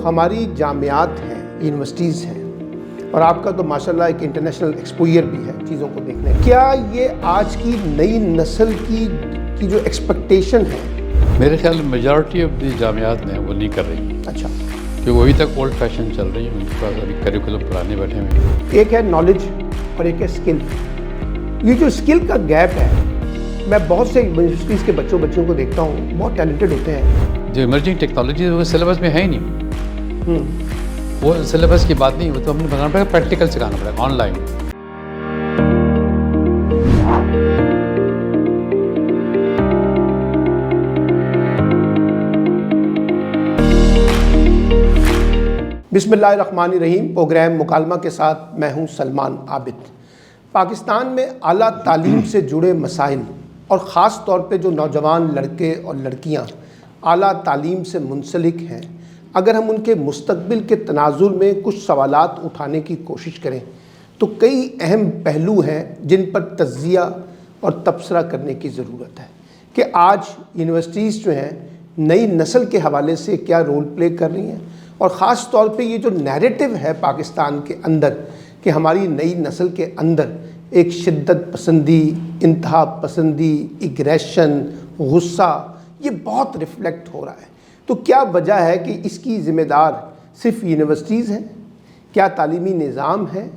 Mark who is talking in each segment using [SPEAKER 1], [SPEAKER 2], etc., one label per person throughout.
[SPEAKER 1] ہماری جامعات ہیں، یونیورسٹیز ہیں، اور آپ کا تو ماشاءاللہ ایک انٹرنیشنل ایکسپوئر بھی ہے چیزوں کو دیکھنے، کیا یہ آج کی نئی نسل کی جو ایکسپیکٹیشن ہے؟
[SPEAKER 2] میرے خیال میں میجارٹی آف دی جامعات نے وہ نہیں کر رہی،
[SPEAKER 1] اچھا،
[SPEAKER 2] کہ وہ ابھی تک اولڈ فیشن چل رہی ہیں، ان کے پاس ابھی کریکولم پرانے بیٹھے ہوئے ہیں۔
[SPEAKER 1] ایک ہے نالج اور ایک ہے اسکل۔ یہ جو اسکل کا گیپ ہے، میں بہت سے یونیورسٹیز کے بچوں کو دیکھتا ہوں، بہت ٹیلنٹڈ ہوتے ہیں،
[SPEAKER 2] جو ایمرجنگ ٹیکنالوجی وہ سلیبس میں ہے ہی نہیں، وہ سلیبس کی بات نہیں، وہ تو ہم نے بنانا پڑے گا، پریکٹیکل سکھانا پڑے گا، آن لائن۔
[SPEAKER 1] بسم اللہ الرحمن الرحیم۔ پروگرام مکالمہ کے ساتھ میں ہوں سلمان عابد۔ پاکستان میں اعلیٰ تعلیم سے جڑے مسائل اور خاص طور پہ جو نوجوان لڑکے اور لڑکیاں اعلیٰ تعلیم سے منسلک ہیں، اگر ہم ان کے مستقبل کے تناظر میں کچھ سوالات اٹھانے کی کوشش کریں تو کئی اہم پہلو ہیں جن پر تجزیہ اور تبصرہ کرنے کی ضرورت ہے کہ آج یونیورسٹیز جو ہیں نئی نسل کے حوالے سے کیا رول پلے کر رہی ہیں، اور خاص طور پہ یہ جو نیریٹو ہے پاکستان کے اندر کہ ہماری نئی نسل کے اندر ایک شدت پسندی، انتہا پسندی، اگریشن، غصہ، یہ بہت ریفلیکٹ ہو رہا ہے۔ تو کیا وجہ ہے کہ اس کی ذمہ دار صرف یونیورسٹیز ہیں؟ کیا تعلیمی نظام ہے،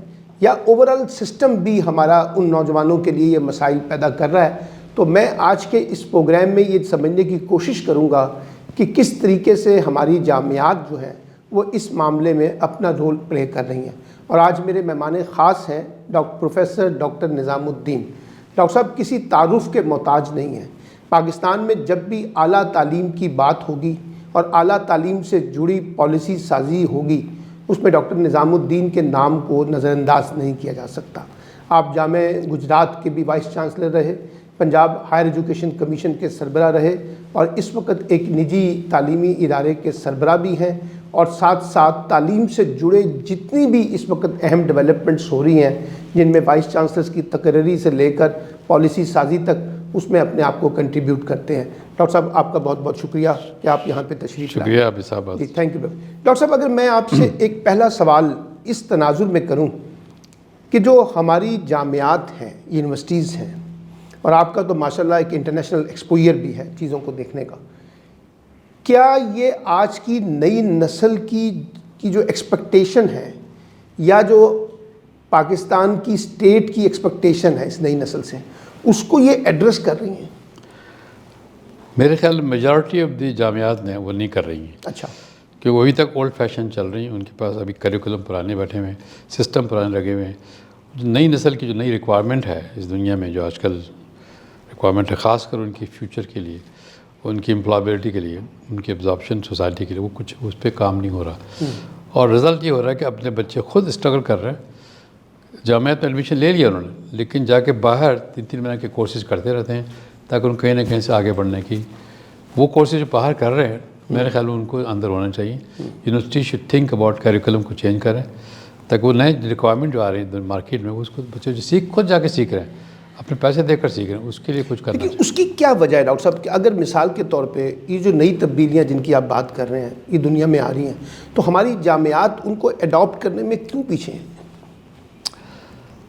[SPEAKER 1] یا اوورآل سسٹم بھی ہمارا ان نوجوانوں کے لیے یہ مسائل پیدا کر رہا ہے؟ تو میں آج کے اس پروگرام میں یہ سمجھنے کی کوشش کروں گا کہ کس طریقے سے ہماری جامعات جو ہیں وہ اس معاملے میں اپنا رول پلے کر رہی ہیں۔ اور آج میرے مہمان خاص ہیں پروفیسر ڈاکٹر نظام الدین۔ ڈاکٹر صاحب کسی تعارف کے محتاج نہیں ہیں۔ پاکستان میں جب بھی اعلیٰ تعلیم کی بات ہوگی اور اعلیٰ تعلیم سے جڑی پالیسی سازی ہوگی، اس میں ڈاکٹر نظام الدین کے نام کو نظر انداز نہیں کیا جا سکتا۔ آپ جامعہ گجرات کے بھی وائس چانسلر رہے، پنجاب ہائر ایجوکیشن کمیشن کے سربراہ رہے، اور اس وقت ایک نجی تعلیمی ادارے کے سربراہ بھی ہیں، اور ساتھ ساتھ تعلیم سے جڑے جتنی بھی اس وقت اہم ڈیولپمنٹس ہو رہی ہیں جن میں وائس چانسلرز کی تقرری سے لے کر پالیسی سازی تک، اس میں اپنے آپ کو کنٹریبیوٹ کرتے ہیں۔ ڈاکٹر صاحب آپ کا بہت بہت شکریہ کہ آپ یہاں پہ تشریف لائے۔
[SPEAKER 2] شکریہ عابد صاحب۔
[SPEAKER 1] جی تھینک یو۔ ڈاکٹر صاحب اگر میں آپ سے ایک پہلا سوال اس تناظر میں کروں کہ جو ہماری جامعات ہیں، یونیورسٹیز ہیں، اور آپ کا تو ماشاءاللہ ایک انٹرنیشنل ایکسپوئر بھی ہے چیزوں کو دیکھنے کا، کیا یہ آج کی نئی نسل کی جو ایکسپیکٹیشن ہے، یا جو پاکستان کی اسٹیٹ کی ایکسپیکٹیشن ہے اس نئی نسل سے، اس کو یہ ایڈریس کر رہی ہیں؟
[SPEAKER 2] میرے خیال میں میجارٹی آف دی جامعات نے وہ نہیں کر رہی ہیں،
[SPEAKER 1] اچھا،
[SPEAKER 2] کہ وہ ابھی تک اولڈ فیشن چل رہی ہیں، ان کے پاس ابھی کریکولم پرانے بیٹھے ہوئے ہیں، سسٹم پرانے لگے ہوئے ہیں۔ جو نئی نسل کی جو نئی ریکوائرمنٹ ہے اس دنیا میں، جو آج کل ریکوائرمنٹ ہے خاص کر ان کی فیوچر کے لیے، ان کی امپلائبلٹی کے لیے، ان کی ابزارپشن سوسائٹی کے لیے، وہ کچھ اس پہ کام نہیں ہو رہا، اور رزلٹ یہ ہو رہا ہے کہ اپنے بچے خود اسٹرگل کر رہے ہیں۔ جامعات میں ایڈمیشن لے لیا انہوں نے، لیکن جا کے باہر 3 مہینے کے کورسز کرتے رہتے ہیں تاکہ ان کہیں نہ کہیں سے آگے بڑھنے کی، وہ کورسز جو باہر کر رہے ہیں میرے خیال میں ان کو اندر ہونا چاہیے۔ University should think about curriculum کو چینج کریں تاکہ وہ نئے ریکوائرمنٹ جو آ رہی ہیں مارکیٹ میں، اس کو بچے جو خود جا کے سیکھ رہے ہیں، اپنے پیسے دے کر سیکھ رہے ہیں، اس کے لیے کچھ کرنا
[SPEAKER 1] لیکن
[SPEAKER 2] چاہیے۔
[SPEAKER 1] اس کی کیا وجہ ہے ڈاکٹر صاحب کہ اگر مثال کے طور پہ یہ جو نئی تبدیلیاں جن کی آپ بات کر رہے ہیں یہ دنیا میں آ رہی ہیں، تو ہماری جامعات ان کو اڈاپٹ کرنے میں کیوں پیچھے ہیں؟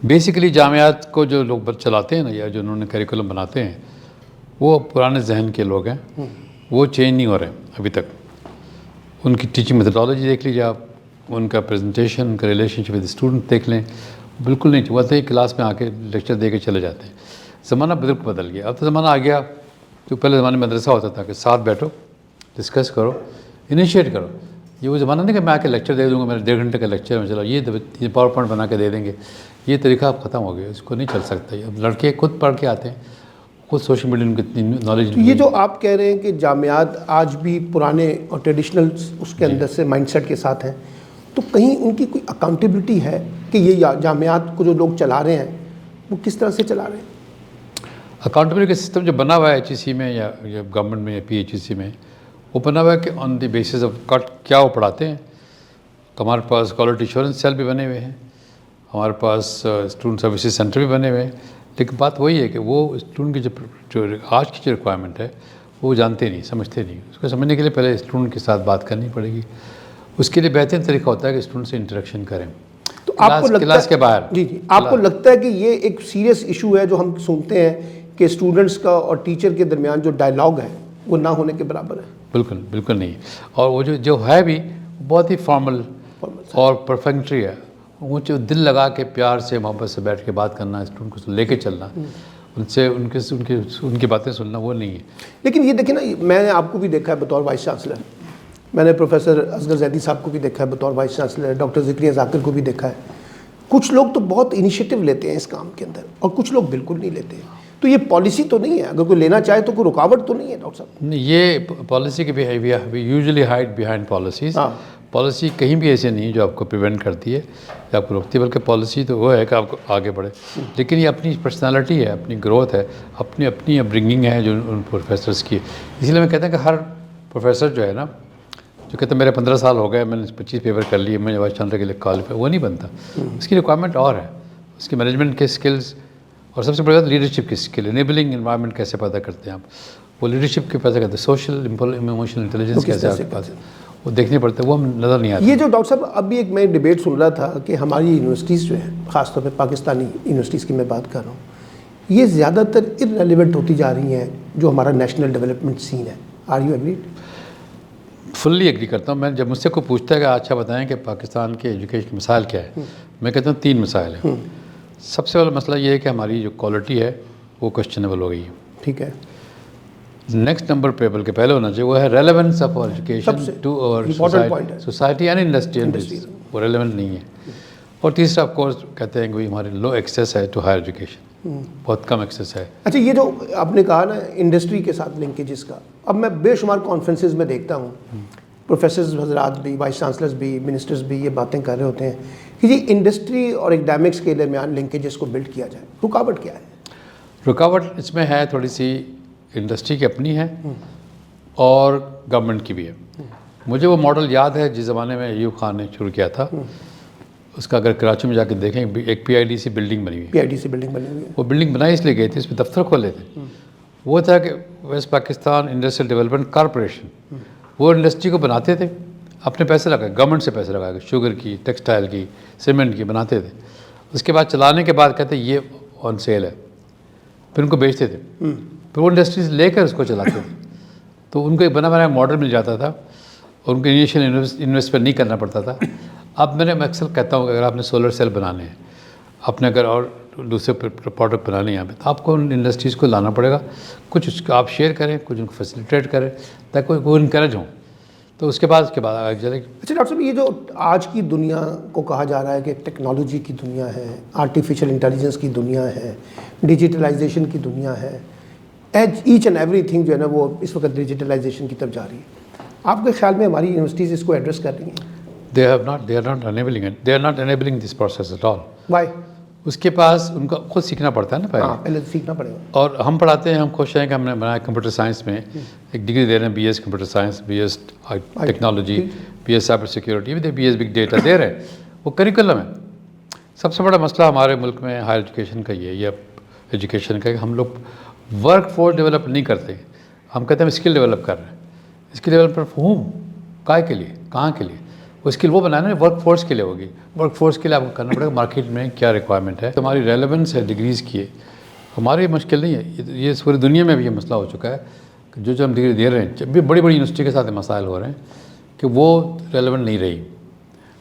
[SPEAKER 2] بیسیکلی جامعات کو جو لوگ چلاتے ہیں نا، یا جو انہوں نے کریکولم بناتے ہیں، وہ پرانے ذہن کے لوگ ہیں، وہ چینج نہیں ہو رہے ہیں ابھی تک۔ ان کی ٹیچنگ میتھڈالوجی دیکھ لیجیے آپ، ان کا پریزنٹیشن، ان کا ریلیشن شپ ود اسٹوڈنٹ دیکھ لیں، بالکل نہیں چاہتے ہی کلاس میں آ کے لیکچر دے کے چلے جاتے ہیں۔ زمانہ بدل گیا، اب تو زمانہ آ گیا جو پہلے زمانے میں مدرسہ ہوتا تھا کہ ساتھ بیٹھو، ڈسکس کرو، انیشیٹ کرو۔ یہ وہ زمانہ نہیں کہ میں آ کے لیکچر دے دوں گا، میرا 1.5 گھنٹے کا لیکچر میں چلو یہ پاور پوائنٹ بنا کے دے دیں گے، یہ طریقہ اب ختم ہو گیا، اس کو نہیں چل سکتا۔ اب لڑکے خود پڑھ کے آتے ہیں، خود سوشل میڈیا ان کو اتنی نالج۔
[SPEAKER 1] تو یہ جو آپ کہہ رہے ہیں کہ جامعات آج بھی پرانے اور ٹریڈیشنل اس کے اندر سے مائنڈ سیٹ کے ساتھ ہیں، تو کہیں ان کی کوئی اکاؤنٹیبلٹی ہے کہ یہ جامعات کو جو لوگ چلا رہے ہیں وہ کس طرح سے چلا رہے ہیں؟
[SPEAKER 2] اکاؤنٹیبلٹی کا سسٹم جو بنا ہوا ہے HEC میں یا گورنمنٹ میں یا PHEC میں، وہ بنا ہوا ہے کہ آن دی بیسس آف کیا وہ پڑھاتے ہیں۔ ہمارے پاس کوالٹی ایشورنس سیل بھی بنے ہوئے ہیں، ہمارے پاس اسٹوڈنٹ سروسز سینٹر بھی بنے ہوئے ہیں، لیکن بات وہی ہے کہ وہ اسٹوڈنٹ کی جو آج کی جو ریکوائرمنٹ ہے وہ جانتے نہیں، سمجھتے نہیں۔ اس کو سمجھنے کے لیے پہلے اسٹوڈنٹ کے ساتھ بات کرنی پڑے گی، اس کے لیے بہترین طریقہ ہوتا ہے کہ اسٹوڈنٹ سے انٹریکشن کریں
[SPEAKER 1] تو آپ کو لگتا
[SPEAKER 2] کلاس کے باہر.
[SPEAKER 1] جی آپ کو لگتا ہے کہ یہ ایک سیریس ایشو ہے جو ہم سنتے ہیں کہ اسٹوڈنٹس کا اور ٹیچر کے درمیان جو ڈائلاگ ہے وہ نہ ہونے کے برابر ہے؟
[SPEAKER 2] بالکل نہیں. اور وہ جو ہے بھی بہت ہی فارمل اور پرفیکٹری ہے. وہ جو دل لگا کے پیار سے محبت سے بیٹھ کے بات کرنا, اسٹوڈنٹ کو لے کے چلنا, ان سے ان کی باتیں سننا, وہ نہیں ہے.
[SPEAKER 1] لیکن یہ دیکھیں نا, میں نے آپ کو بھی دیکھا ہے بطور وائس چانسلر, میں نے پروفیسر اصغر زیدی صاحب کو بھی دیکھا ہے بطور وائس چانسلر, ڈاکٹر ذکریہ ذاکر کو بھی دیکھا ہے. کچھ لوگ تو بہت انیشیٹو لیتے ہیں اس کام کے اندر اور کچھ لوگ بالکل نہیں لیتے ہیں. تو یہ پالیسی تو نہیں ہے, اگر کوئی لینا چاہے تو کوئی رکاوٹ تو نہیں ہے ڈاکٹر صاحب؟
[SPEAKER 2] نہیں, یہ پالیسی کے usually hide behind policies. Policy کہیں بھی ایسے نہیں جو آپ کو پریونٹ کرتی ہے یا آپ کو روکتی ہے, بلکہ پالیسی تو وہ ہے کہ آپ کو آگے بڑھے. لیکن یہ اپنی پرسنالٹی ہے, اپنی گروتھ ہے, اپنی اپبرنگنگ ہے جو ان پروفیسرس کی. اسی لیے میں کہتا ہوں کہ ہر پروفیسر جو ہے نا, جو کہتے ہیں میرے 15 سال ہو گئے, میں نے 25 پیپر کر لیے, میں وائس چانسلر کے لیے کوالیفائی, وہ نہیں بنتا. اس کی ریکوائرمنٹ اور ہے, اس کی مینجمنٹ کے اسکلز, اور سب سے بڑی بات لیڈرشپ کی اسکل. انیبلنگ انوائرمنٹ کیسے پیدا کرتے ہیں آپ, وہ لیڈرشپ کے پیدا کرتے ہیں. سوشل ایموشنل انٹیلیجنس کیسے آپ کے پاس ہے, وہ دیکھنے پڑتا ہے, وہ ہم نظر نہیں آتا.
[SPEAKER 1] یہ جو ڈاکٹر صاحب ابھی ایک میں ڈیبیٹ سن رہا تھا کہ ہماری یونیورسٹیز جو ہیں, خاص طور پہ پاکستانی یونیورسٹیز کی میں بات کر رہا ہوں, یہ زیادہ تر ارریلیونٹ ہوتی جا رہی ہیں جو ہمارا نیشنل ڈیولپمنٹ سین ہے. Are you agreed?
[SPEAKER 2] Fully agree کرتا ہوں. میں جب مجھ سے کوئی پوچھتا ہے کہ اچھا بتائیں کہ پاکستان کے ایجوکیشن کے مسائل کیا ہے, میں کہتا ہوں 3 مسائل ہیں. سب سے بڑا مسئلہ یہ ہے کہ ہماری جو کوالٹی ہے وہ کوشچنیبل ہو گئی ہے.
[SPEAKER 1] ٹھیک ہے.
[SPEAKER 2] نیکسٹ نمبر پہ بلکہ پہلے ہونا چاہیے وہ ہے relevance of our education to our society and industry. وہ ریلیونٹ نہیں ہے. اور تیسرا آف کورس کہتے ہیں کہ ہمارے لو ایکسیس ہے ٹو ہائر ایجوکیشن, بہت کم ایکسیس ہے.
[SPEAKER 1] اچھا, یہ جو آپ نے کہا نا انڈسٹری کے ساتھ لنکیجز کا, اب میں بے شمار کانفرنسز میں دیکھتا ہوں پروفیسرز حضرات بھی, وائس چانسلرز بھی, منسٹرز بھی یہ باتیں کر رہے ہوتے ہیں کہ جی انڈسٹری اور اکیڈیمکس کے درمیان لنکیجز کو بلڈ کیا جائے. رکاوٹ کیا ہے؟
[SPEAKER 2] رکاوٹ اس میں ہے تھوڑی سی انڈسٹری کی اپنی ہے اور گورنمنٹ کی بھی ہے. مجھے وہ ماڈل یاد ہے جس زمانے میں ایوب خان نے شروع کیا تھا. اس کا اگر کراچی میں جا کے دیکھیں, ایک PIDC بلڈنگ بنی ہوئی.
[SPEAKER 1] PIDC بلڈنگ بنی ہوئی ہے.
[SPEAKER 2] وہ بلڈنگ بنائی اس لیے گئی تھی, اس میں دفتر کھولے تھے. وہ تھا کہ west Pakistan industrial development corporation, وہ انڈسٹری کو بناتے تھے, اپنے پیسے لگائے, گورنمنٹ سے پیسے لگائے, شوگر کی, ٹیکسٹائل کی, سیمنٹ کی بناتے تھے. اس کے بعد چلانے کے بعد کہتے یہ آن سیل ہے, پھر ان کو بیچتے تھے, پھر وہ انڈسٹریز لے کر اس کو چلاتے تھے. تو ان کو ایک بنا ماڈل مل جاتا تھا اور ان کو انیشیل انویسٹمنٹ نہیں کرنا پڑتا تھا. اب میں اکثر کہتا ہوں کہ اگر آپ نے سولر سیل بنانے ہیں, آپ نے اگر اور دوسرے پروڈکٹ بنانے ہیں یہاں پہ, تو آپ کو ان انڈسٹریز کو لانا پڑے گا. کچھ اس کو آپ شیئر کریں, کچھ ان کو فیسیلیٹیٹ کریں تاکہ وہ انکریج ہوں, تو اس کے بعد آگے چلے گی.
[SPEAKER 1] اچھا ڈاکٹر صاحب, یہ جو آج کی دنیا کو کہا جا رہا ہے کہ ٹیکنالوجی کی دنیا ہے, آرٹیفیشیل انٹیلیجنس کی دنیا ہے, ڈیجیٹلائزیشن کی دنیا ہے, ایچ اینڈ ایوری تھنگ جو ہے نا وہ اس وقت ڈیجیٹلائزیشن کی طرف جا رہی ہے. آپ کے خیال میں ہماری یونیورسٹیز اس کو ایڈریس کر رہی ہیں؟
[SPEAKER 2] They are not enabling this process at all.
[SPEAKER 1] Why?
[SPEAKER 2] اس کے پاس ان کا خود سیکھنا پڑتا ہے نا
[SPEAKER 1] پہلے سیکھنا پڑے گا.
[SPEAKER 2] اور ہم پڑھاتے ہیں, ہم خوش ہیں کہ ہم نے بنایا کمپیوٹر سائنس میں ایک ڈگری دے رہے ہیں, BS computer science, BS technology, BS cyber security, BS big data دے رہے ہیں. وہ کریکولم ہے. سب سے بڑا مسئلہ ہمارے ملک میں ہائر ایجوکیشن کا یہ ہے, یہ ایجوکیشن کا, کہ ہم لوگ ورک فورس ڈیولپ نہیں کرتے. ہم کہتے ہیں اسکل ڈیولپ کر رہے ہیں. اسکل ڈیولپمنٹ ہوم کائے کے لیے, کہاں کے لیے؟ وہ اسکل وہ بنانا ہے ورک فورس کے لیے ہوگی. ورک فورس کے لیے آپ کو کرنا پڑے گا مارکیٹ میں کیا ریکوائرمنٹ ہے. ہماری ریلیونس ہے ڈگریز کی, ہماری مشکل نہیں ہے. یہ پوری دنیا میں بھی یہ مسئلہ ہو چکا ہے کہ جو ہم ڈگری دے رہے ہیں, جب بھی بڑی بڑی یونیورسٹی کے ساتھ مسائل ہو رہے ہیں کہ وہ ریلیونٹ نہیں رہی.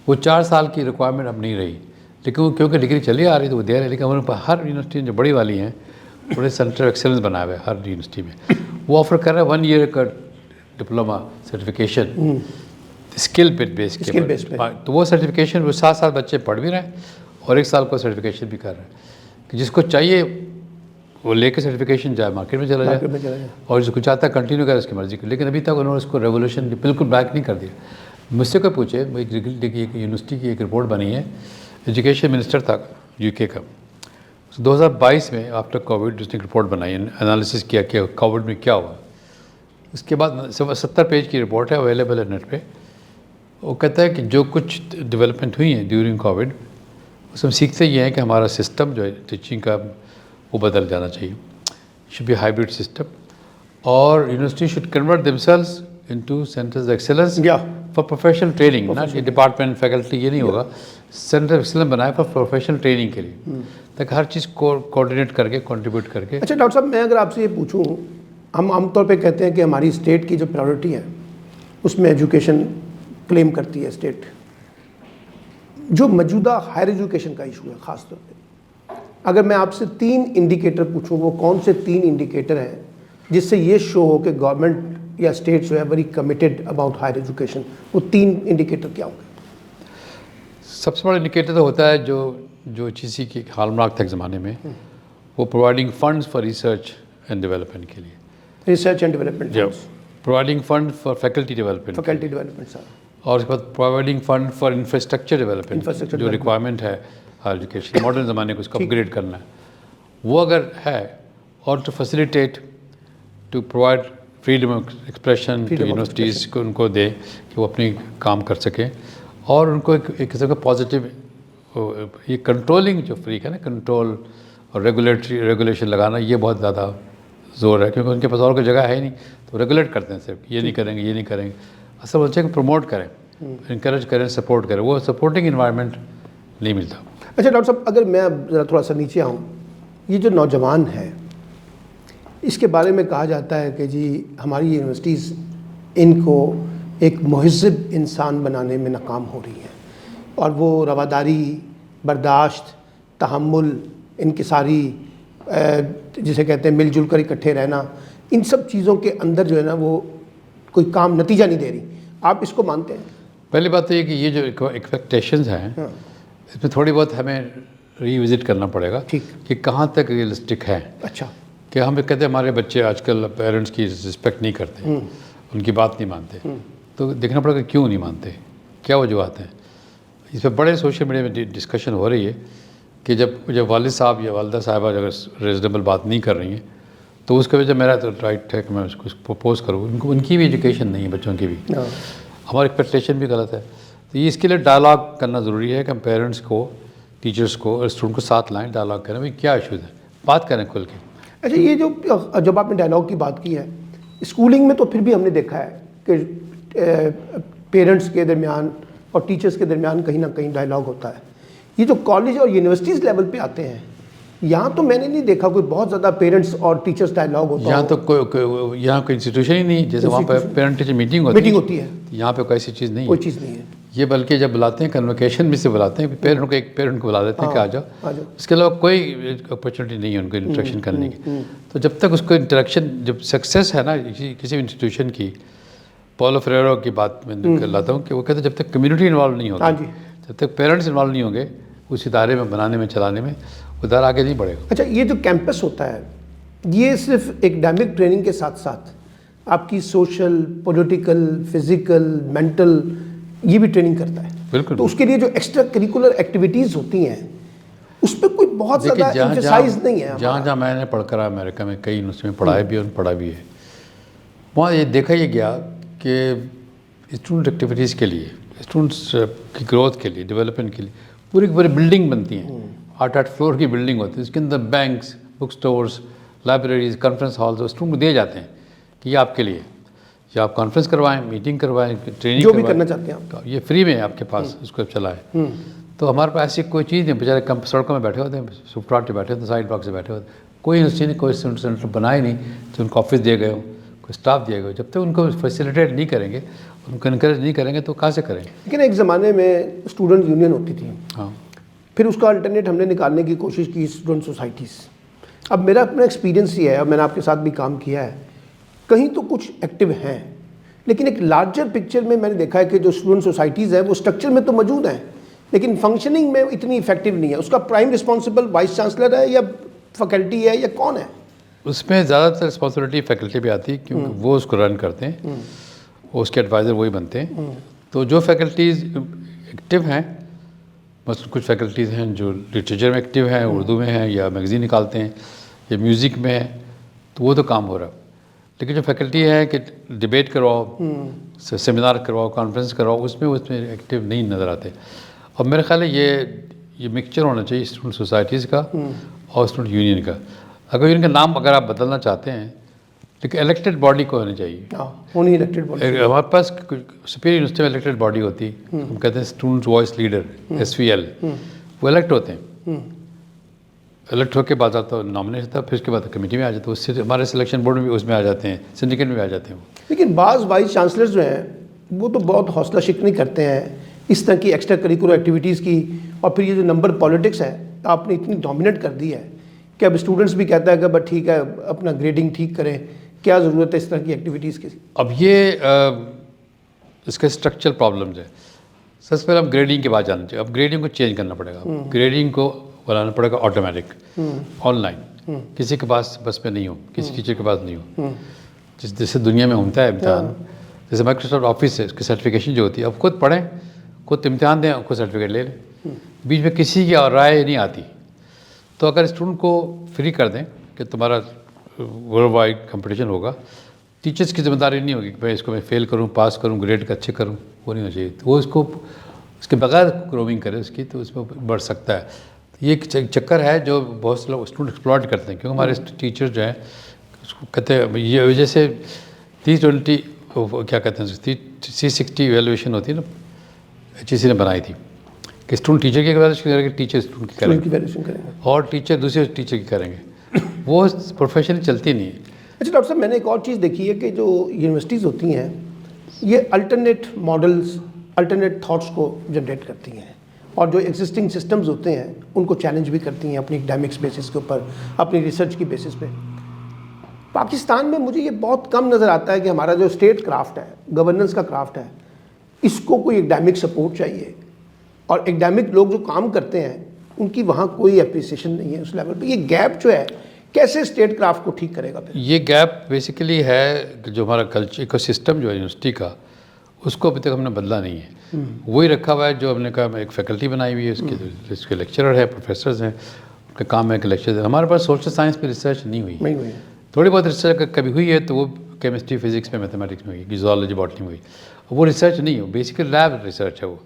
[SPEAKER 2] وہ 4 سال کی ریکوائرمنٹ اب نہیں رہی, لیکن وہ کیونکہ ڈگری چلی آ رہی تو وہ دے رہے ہیں. لیکن ان پر ہر یونیورسٹی جو بڑی والی ہیں بڑے سینٹر آف ایکسلنس بنائے ہوئے ہر یونیورسٹی میں, وہ آفر کر رہے ہیں 1 ایئر کا ڈپلوما سرٹیفکیشن اسکل بیس کے. تو وہ سرٹیفکیشن وہ 7 سال بچے پڑھ بھی رہے ہیں اور 1 سال کو سرٹیفکیشن بھی کر رہے ہیں کہ جس کو چاہیے وہ لے کے سرٹیفکیشن جائے مارکیٹ میں چلا جائے, اور جس کو چاہتا ہے کنٹینیو کرے اس کی مرضی کی. لیکن ابھی تک انہوں نے اس کو ریولیوشن بالکل بیک نہیں کر دیا. مجھ سے کوئی پوچھے, ایک یونیورسٹی کی ایک رپورٹ بنی ہے, ایجوکیشن منسٹر تھا UK کا, 2022 میں آفٹر کووڈ اس نے ایک رپورٹ بنائی, انالیسس کیا کہ کووڈ میں کیا ہوا. اس کے بعد 70 پیج کی رپورٹ ہے, اویلیبل ہے نیٹ پہ. وہ کہتا ہے کہ جو کچھ ڈیولپمنٹ ہوئی ہیں ڈیورنگ کووڈ, اس میں سیکھتے یہ ہیں کہ ہمارا سسٹم جو ہے ٹیچنگ کا وہ بدل جانا چاہیے. شوڈ بی ہائبرڈ سسٹم, اور university should convert themselves into centres excellence for professional training نا، یہ ڈپارٹمنٹ فیکلٹی یہ نہیں ہوگا، سینٹر آف ایکسلنس بنایا فار پروفیشنل ٹریننگ کے لیے، تاکہ ہر چیز کو کوآرڈینیٹ کر کے کنٹریبیوٹ کر کے.
[SPEAKER 1] اچھا ڈاکٹر صاحب، میں اگر آپ سے یہ پوچھوں، ہم عام طور پہ کہتے ہیں کہ ہماری اسٹیٹ کی جو پرائیورٹی ہے اس میں ایجوکیشن کلیم کرتی ہے اسٹیٹ. جو موجودہ ہائر ایجوکیشن کا ایشو ہے خاص طور پہ، اگر میں آپ سے 3 انڈیکیٹر پوچھوں، وہ کون سے 3 انڈیکیٹر ہیں جس سے یہ شو ہو کہ گورنمنٹ یا اسٹیٹ جو ہے very committed about higher education, وہ 3 انڈیکیٹر کیا ہوں گے؟
[SPEAKER 2] سب سے بڑا انڈیکیٹر تو ہوتا ہے جو چیز کی ہال مارک تھا ایک زمانے میں، وہ providing funds for research and development کے لیے.
[SPEAKER 1] Research and development,
[SPEAKER 2] providing fund for faculty development,
[SPEAKER 1] faculty development sir,
[SPEAKER 2] اور اس کے بعد providing fund for infrastructure development, جو ریکوائرمنٹ ہے ہائر ایجوکیشن ماڈرن زمانے کو اس کو اپ گریڈ کرنا ہے، وہ اگر ہے، اور to facilitate to provide freedom of expression to universities کو، ان کو دے کہ وہ اپنی کام کر سکیں، اور ان کو ایک قسم کا پازیٹیو یہ کنٹرولنگ جو فریق ہے نا، کنٹرول اور ریگولیشن لگانا، یہ بہت زیادہ زور ہے، کیونکہ ان کے پاس اور کوئی جگہ ہے ہی نہیں، تو ریگولیٹ کرتے ہیں صرف، یہ نہیں کریں گے، یہ نہیں کریں گے. اصل بچے کو پروموٹ کریں، انکریج کریں، سپورٹ کریں، وہ سپورٹنگ انوائرمنٹ نہیں ملتا.
[SPEAKER 1] اچھا ڈاکٹر صاحب، اگر میں ذرا تھوڑا سا نیچے آؤں، یہ جو نوجوان ہے اس کے بارے میں کہا جاتا ہے کہ جی ہماری یونیورسٹیز ان کو ایک مہذب انسان بنانے میں ناکام ہو رہی ہیں، اور وہ رواداری، برداشت، تحمل، انکساری، جسے کہتے ہیں مل جل کر اکٹھے رہنا، ان سب چیزوں کے اندر جو ہے نا وہ کوئی کام نتیجہ نہیں دے رہی. آپ اس کو مانتے ہیں؟
[SPEAKER 2] پہلی بات تو یہ کہ یہ جو ایکسپیکٹیشنز ہیں اس میں تھوڑی بہت ہمیں ری وزٹ کرنا پڑے گا کہ کہاں تک ریئلسٹک ہے.
[SPEAKER 1] اچھا،
[SPEAKER 2] کہ ہم کہتے ہیں ہمارے بچے آج کل پیرنٹس کی رسپیکٹ نہیں کرتے، ان کی بات نہیں مانتے، تو دیکھنا پڑے گا کیوں نہیں مانتے، کیا وجوہات ہیں. اس پہ بڑے سوشل میڈیا میں ڈسکشن ہو رہی ہے کہ جب والد صاحب یا والدہ صاحبہ اگر ریزنیبل بات نہیں کر رہی ہیں تو اس کی وجہ میرا تو رائٹ ہے کہ میں اس کو پرپوز کروں. ان کی بھی ایجوکیشن نہیں ہے، بچوں کی بھی، ہماری ایکسپیکٹیشن بھی غلط ہے. تو یہ اس کے لیے ڈائلاگ کرنا ضروری ہے کہ ہم پیرنٹس کو، ٹیچرس کو اور اسٹوڈنٹ کو ساتھ لائیں، ڈائلاگ کریں، بھائی کیا ایشوز ہیں، بات کریں کھل کے.
[SPEAKER 1] اچھا، یہ جب آپ نے ڈائلاگ کی بات کی ہے، اسکولنگ میں تو پھر بھی ہم نے دیکھا ہے کہ پیرنٹس کے درمیان اور ٹیچرس کے درمیان کہیں نہ کہیں ڈائلاگ ہوتا ہے. یہ جو کالج اور یونیورسٹیز لیول پہ آتے ہیں، یہاں تو میں نے نہیں دیکھا کوئی بہت زیادہ پیرنٹس اور ٹیچرس ڈائلاگ ہوتا ہے.
[SPEAKER 2] یہاں تو یہاں کوئی انسٹیٹیوشن ہی نہیں، جیسے وہاں پہ پیرنٹ ٹیچر میٹنگ ہوتی ہے، یہاں پہ کوئی ایسی چیز نہیں ہے،
[SPEAKER 1] کوئی چیز نہیں ہے.
[SPEAKER 2] یہ بلکہ جب بلاتے ہیں کنوکیشن میں سے بلاتے ہیں، پیرنٹ کو ایک پیرنٹ کو بلا دیتے ہیں کہ آ جاؤ، اس کے علاوہ کوئی اپرچونیٹی نہیں ہے ان کو انٹریکشن کرنے کی. تو جب تک اس کو انٹریکشن، جب سکسیس ہے نا کسی بھی انسٹیٹیوشن کی، پولو فریرو کی بات میں لاتا ہوں کہ وہ کہتے ہیں جب تک کمیونٹی انوالو نہیں ہوگی، جب تک پیرنٹس انوالو نہیں ہوں گے اس ادارے میں بنانے میں، چلانے میں، ادارہ آگے نہیں بڑھے گا.
[SPEAKER 1] اچھا، یہ جو کیمپس ہوتا ہے یہ صرف ایکڈیمک ٹریننگ کے ساتھ ساتھ آپ کی سوشل، پولیٹیکل، فزیکل، مینٹل یہ بھی ٹریننگ کرتا ہے؟
[SPEAKER 2] بالکل.
[SPEAKER 1] تو اس کے لیے جو ایکسٹرا کریکولر ایکٹیویٹیز ہوتی ہیں اس پہ کوئی بہت زیادہ ایمفسائز نہیں ہے.
[SPEAKER 2] جہاں میں نے پڑھ کر امریکہ میں کئی یونیورسٹی میں پڑھایا بھی اور پڑھا بھی ہے، وہاں یہ دیکھا یہ گیا کہ اسٹوڈنٹ ایکٹیویٹیز کے لیے، اسٹوڈنٹس کی گروتھ کے لیے، ڈیولپمنٹ کے لیے پوری بلڈنگ بنتی ہیں، 8 فلور کی بلڈنگ ہوتی ہے، اس کے اندر banks, book stores, libraries, conference halls student کو دیے جاتے ہیں کہ یہ آپ کے لیے، یا آپ کانفرنس کروائیں، میٹنگ کروائیں، ٹریننگ
[SPEAKER 1] جو بھی کرنا چاہتے ہیں
[SPEAKER 2] یہ فری میں ہے آپ کے پاس، اس کو چلائیں. تو ہمارے پاس ایسی کوئی چیز نہیں، بیچارے سڑکوں میں بیٹھے ہوتے ہیں، سپراٹ پہ بیٹھے ہوتے ہیں، سائڈ باکس سے بیٹھے ہوتے ہیں، کوئی یونیورسٹی نے کوئی سینٹر بنائے نہیں جو ان کو آفس دیے گئے ہوں، کوئی اسٹاف دیے گئے. جب تک ان کو فیسیلیٹیٹ نہیں کریں گے، ان کو انکریج نہیں کریں گے تو کہاں سے کریں گے.
[SPEAKER 1] لیکن ایک زمانے میں اسٹوڈنٹ یونین ہوتی تھی،
[SPEAKER 2] ہاں،
[SPEAKER 1] پھر اس کا الٹرنیٹ ہم نے نکالنے کی کوشش کی اسٹوڈنٹ سوسائٹیز. اب میرا اپنا ایکسپیرینس یہ ہے، اور میں نے آپ کے ساتھ بھی کام کیا ہے، کہیں تو کچھ ایکٹیو ہیں لیکن ایک لارجر پکچر میں نے دیکھا ہے کہ جو اسٹوڈنٹ سوسائٹیز ہیں وہ اسٹرکچر میں تو موجود ہیں لیکن فنکشننگ میں اتنی افیکٹو نہیں ہے. اس کا پرائم رسپانسبل وائس چانسلر ہے یا فیکلٹی ہے یا کون ہے؟
[SPEAKER 2] اس میں زیادہ تر رسپانسبلٹی فیکلٹی بھی آتی ہے کیونکہ وہ اس کو رن کرتے ہیں، وہ اس کے ایڈوائزر وہی بنتے ہیں. تو جو فیکلٹیز ایکٹیو ہیں، مثلا کچھ فیکلٹیز ہیں جو لٹریچر میں ایکٹیو ہیں، اردو میں ہیں یا میگزین نکالتے ہیں یا میوزک میں ہے، تو وہ تو کام ہو رہا. لیکن جو فیکلٹی ہے کہ ڈبیٹ کرواؤ، سیمینار کرواؤ، کانفرنس کرواؤ، اس میں ایکٹیو نہیں نظر آتے. اور میرا خیال ہے یہ مکسچر ہونا چاہیے اسٹوڈنٹ سوسائٹیز کا اور اسٹوڈنٹ یونین کا. اگر یونین کا نام اگر آپ بدلنا چاہتے ہیں لیکن الیکٹڈ باڈی کو ہونی چاہیے.
[SPEAKER 1] ہاں ہونی الیکٹڈ باڈی.
[SPEAKER 2] ہمارے پاس سپیریئر یونیورسٹی میں الیکٹڈ باڈی ہوتی، ہم کہتے ہیں اسٹوڈنٹ وائس لیڈر SVL، وہ الیکٹ ہوتے ہیں. الیکٹ ہو کے بعد آتا نامنیٹ ہوتا ہے، پھر اس کے بعد کمیٹی میں آ جاتا ہے، اس سے ہمارے سلیکشن بورڈ میں بھی اس میں آ جاتے ہیں، سنڈیکیٹ میں بھی آ جاتے ہیں.
[SPEAKER 1] لیکن بعض وائس چانسلر جو ہیں وہ تو بہت حوصلہ شکنی کرتے ہیں اس طرح کی ایکسٹرا کریکولر ایکٹیویٹیز کی، اور پھر یہ جو نمبر پالیٹکس ہے آپ نے اتنی ڈومینیٹ کر دی ہے کہ اب اسٹوڈنٹس بھی کہتا ہے کہ بس ٹھیک ہے اپنا گریڈنگ ٹھیک کریں، کیا ضرورت ہے اس طرح کی ایکٹیویٹیز کی.
[SPEAKER 2] اب یہ اس کے اسٹرکچرل پرابلمز ہیں. سب سے پہلے ہم گریڈنگ کے بعد جانا چاہیے. اب گریڈنگ کو چینج کرنا پڑے گا. گریڈنگ کو بنانا پڑے گا آٹومیٹک، آن لائن، کسی کے پاس بس میں نہیں ہو، کسی ٹیچر کے پاس نہیں ہو. جیسے دنیا میں ہوتا ہے امتحان، جیسے مائکروسافٹ آفس ہے، اس کی سرٹیفکیشن جو ہوتی ہے، اب خود پڑھیں، خود امتحان دیں، خود سرٹیفکیٹ لے لیں، بیچ میں کسی کی رائے نہیں آتی. تو اگر اسٹوڈنٹ کو فری کر دیں کہ تمہارا ورلڈ وائڈ کمپٹیشن ہوگا، ٹیچرس کی ذمہ داری نہیں ہوگی کہ بھائی اس کو میں فیل کروں، پاس کروں، گریڈ کا اچھے کروں، وہ نہیں ہونا چاہیے. وہ اس کو اس کے بغیر گرومنگ کرے اس کی، تو اس میں بڑھ سکتا ہے. یہ ایک چکر ہے جو بہت سے لوگ اسٹوڈنٹ ایکسپلائٹ کرتے ہیں، کیونکہ ہمارے ٹیچر جو ہیں اس کو کہتے ہیں یہ وجہ سے 320 کیا کہتے ہیں 360 ایویلویشن ہوتی ہے نا، HEC نے بنائی تھی کہ اسٹوڈنٹ ٹیچر کی ایویلویشن کریں گے، ٹیچر اسٹوڈنٹ کی کریں گے، اور ٹیچر دوسرے ٹیچر کی کریں گے. وہ پروفیشنلی چلتی نہیں ہے.
[SPEAKER 1] اچھا ڈاکٹر صاحب، میں نے ایک اور چیز دیکھی ہے کہ جو یونیورسٹیز ہوتی ہیں یہ الٹرنیٹ ماڈلز، الٹرنیٹ تھاٹس کو جنریٹ کرتی ہیں، اور جو ایگزسٹنگ سسٹمز ہوتے ہیں ان کو چیلنج بھی کرتی ہیں اپنی اکیڈیمکس بیسس کے اوپر، اپنی ریسرچ کی بیسس پہ. پاکستان میں مجھے یہ بہت کم نظر آتا ہے کہ ہمارا جو اسٹیٹ کرافٹ ہے، گورننس کا کرافٹ ہے، اس کو کوئی اکیڈیمک سپورٹ چاہیے، اور اکیڈیمک لوگ جو کام کرتے ہیں ان کی وہاں کوئی اپریسیشن نہیں ہے اس لیول پہ. یہ گیپ جو ہے کیسے اسٹیٹ کرافٹ کو ٹھیک کرے گا پھر؟
[SPEAKER 2] یہ گیپ بیسیکلی ہے کہ جو ہمارا کلچر ایکو سسٹم جو ہے یونیورسٹی کا، اس کو ابھی تک ہم نے بدلا نہیں ہے. وہی رکھا ہوا ہے جو ہم نے کہا ایک فیکلٹی بنائی ہوئی ہے، اس کے لیکچرر ہے، پروفیسرز ہیں، ان کا کام ہے کہ لیکچر دیں. ہمارے پاس سوشل سائنس پہ ریسرچ نہیں ہوئی. تھوڑی بہت ریسرچ اگر کبھی ہوئی ہے تو وہ کیمسٹری، فزکس میں، میتھمیٹکس میں ہوئی، زوالوجی، باٹنی میں ہوئی. وہ ریسرچ نہیں ہو، بیسیکلی لیب ریسرچ ہے. وہ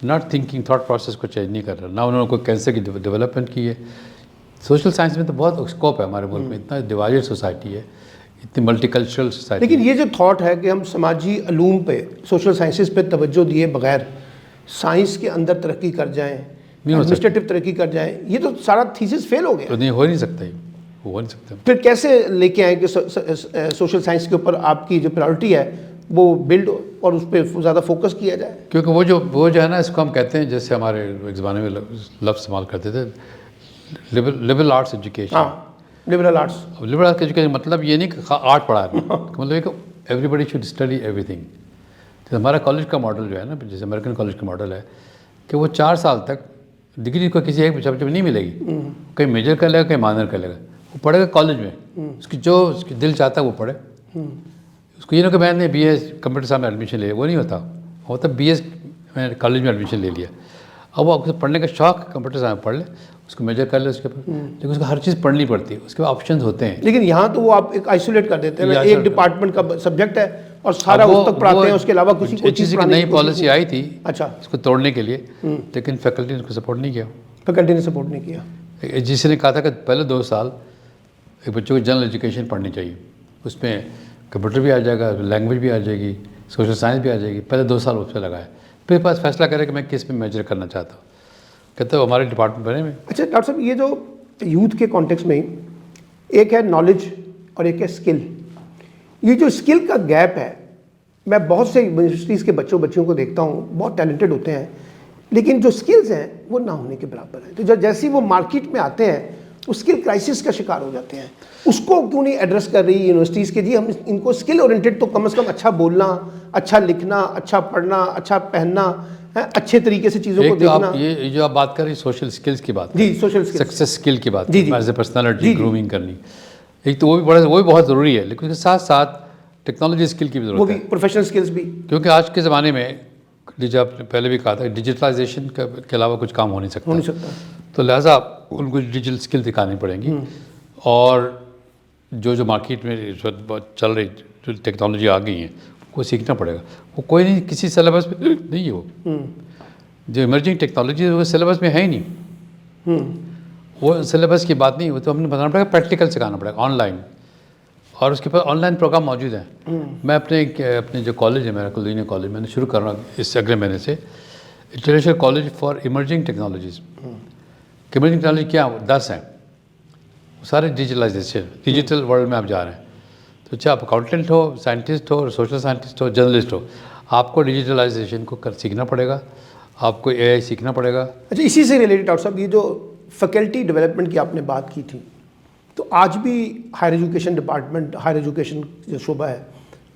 [SPEAKER 2] ناٹ تھنکنگ، تھاٹ پروسیس کو چینج نہیں کر رہا. نہ انہوں نے کوئی کینسر کی ڈیولپمنٹ کی ہے. سوشل سائنس میں تو بہت اسکوپ ہے ہمارے ملک میں، اتنا ڈیوائڈڈ سوسائٹی ہے، اتنی ملٹی کلچرل سوسائٹی.
[SPEAKER 1] لیکن یہ جو تھاٹ ہے کہ ہم سماجی علوم پہ، سوشل سائنسز پہ توجہ دیے بغیر سائنس کے اندر ترقی کر جائیں، ایڈمنسٹریٹو ترقی کر جائیں، یہ تو سارا تھیسس فیل ہو گیا.
[SPEAKER 2] نہیں، ہو نہیں سکتا، وہ ہو نہیں سکتا.
[SPEAKER 1] پھر کیسے لے کے آئیں کہ سوشل سائنس کے اوپر آپ کی جو پرائورٹی ہے وہ بلڈ اور اس پہ زیادہ فوکس کیا جائے؟
[SPEAKER 2] کیونکہ وہ جو ہے نا، اس کو ہم کہتے ہیں، جیسے ہمارے ایک زمانے میں لفظ استعمال کرتے تھے، لبرل آرٹس ایجوکیشن.
[SPEAKER 1] ہاں، liberal arts.
[SPEAKER 2] Liberal arts education مطلب یہ نہیں کہ آرٹ پڑھا ہے، مطلب یہ کہ everybody should study everything. ہمارا کالج کا ماڈل جو ہے نا، جیسے امریکن کالج کا ماڈل ہے کہ وہ 4 سال تک ڈگری کو کسی ایک سبجیکٹ میں نہیں ملے گی، کہیں میجر کر لے گا، کہیں مائنر کر لے گا. وہ پڑھے گا کالج میں، اس کی جو اس کی دل چاہتا ہے وہ پڑھے. اس کو یہ نہیں کہ میں نے BA کمپیوٹر سائنس میں ایڈمیشن لیا، وہ نہیں ہوتا BS میں کالج میں ایڈمیشن لے لیا. اب وہ پڑھنے کا شوق کمپیوٹر سائنس پڑھ لے، اس کو میجر کر لے اس کے اوپر، لیکن اس کو ہر چیز پڑھنی پڑتی ہے، اس کے آپشنز ہوتے ہیں.
[SPEAKER 1] لیکن یہاں تو وہ آپ ایک آئسولیٹ کر دیتے ہیں، ایک ڈپارٹمنٹ کا سبجیکٹ ہے اور سارا اس تک پڑھاتے ہیں، اس کے علاوہ کسی کوئی چیز.
[SPEAKER 2] نئی پالیسی آئی تھی
[SPEAKER 1] اچھا
[SPEAKER 2] اس کو توڑنے کے لیے، لیکن فیکلٹی نے اس کو سپورٹ نہیں کیا.
[SPEAKER 1] فیکلٹی نے سپورٹ نہیں کیا.
[SPEAKER 2] جس نے کہا تھا کہ پہلے 2 سال ایک بچوں کو جنرل ایجوکیشن پڑھنی چاہیے، اس میں کمپیوٹر بھی آ جائے گا، لینگویج بھی آ جائے گی، سوشل سائنس بھی آ جائے گی. پہلے 2 سال اس پہ لگائے، پھر پاس فیصلہ کرے کہ میں کس میں میجر کرنا چاہتا ہوں. کہتے ہیں ہمارے ڈپارٹمنٹ بنے میں.
[SPEAKER 1] اچھا ڈاکٹر صاحب، یہ جو یوتھ کے کانٹیکس میں ایک ہے نالج اور ایک ہے اسکل. یہ جو اسکل کا گیپ ہے، میں بہت سے یونیورسٹیز کے بچوں کو دیکھتا ہوں، بہت ٹیلنٹڈ ہوتے ہیں، لیکن جو اسکلز ہیں وہ نہ ہونے کے برابر ہیں. تو جیسے وہ مارکیٹ میں آتے ہیں وہ اسکل کرائسس کا شکار ہو جاتے ہیں. اس کو کیوں نہیں ایڈریس کر رہی یونیورسٹیز کے؟ جی ہم ان کو اسکل اورینٹیڈ تو کم از کم اچھا بولنا، اچھا لکھنا، اچھا پڑھنا، اچھا پہننا، اچھے طریقے سے چیزوں کو دیکھنا.
[SPEAKER 2] یہ جو آپ بات کر رہی ہیں سوشل اسکلز کی بات،
[SPEAKER 1] جی سوشل
[SPEAKER 2] سکسیس اسکل کی بات،
[SPEAKER 1] جی
[SPEAKER 2] ایز اے پرسنالٹی گرومنگ کرنی، ایک تو وہ بھی بہت ضروری ہے، لیکن اس کے ساتھ ساتھ ٹیکنالوجی اسکل کی بھی ضرورت ہے،
[SPEAKER 1] وہ بھی پروفیشنل اسکلز بھی.
[SPEAKER 2] کیونکہ آج کے زمانے میں جب آپ نے پہلے بھی کہا تھا ڈیجیٹلائزیشن کے علاوہ کچھ کام ہو نہیں سکتا. تو لہٰذا ان کو ڈیجیٹل اسکل دکھانی پڑیں گی. اور جو مارکیٹ میں چل رہی جو ٹیکنالوجی آ گئی ہیں کو سیکھنا پڑے گا. وہ کوئی نہیں، کسی سلیبس میں نہیں ہے. وہ جو ایمرجنگ ٹیکنالوجی ہے وہ سلیبس میں ہے ہی نہیں. وہ سلیبس کی بات نہیں، وہ تو ہم نے بتانا پڑے گا، پریکٹیکل سکھانا پڑے گا، آن لائن. اور اس کے پاس آن لائن پروگرام موجود ہیں. میں اپنے جو کالج ہے میرا کلینیا کالج میں نے شروع کر رہا ہوں اس اگلے مہینے سے international college for emerging technologies. Emerging technology کیا 10 ہیں سارے ڈیجیٹلائزیشن ڈیجیٹل ورلڈ میں آپ جا رہے ہیں. تو چاہے آپ اکاؤنٹنٹ ہو سائنٹسٹ ہو سوشل سائنٹسٹ ہو جرنلسٹ ہو آپ کو ڈیجیٹلائزیشن کو سیکھنا پڑے گا. آپ کو اے آئی سیکھنا پڑے گا.
[SPEAKER 1] اچھا اسی سے ریلیٹڈ ڈاکٹر صاحب یہ جو فیکلٹی ڈیولپمنٹ کی آپ نے بات کی تھی تو آج بھی higher education department higher education جو شعبہ ہے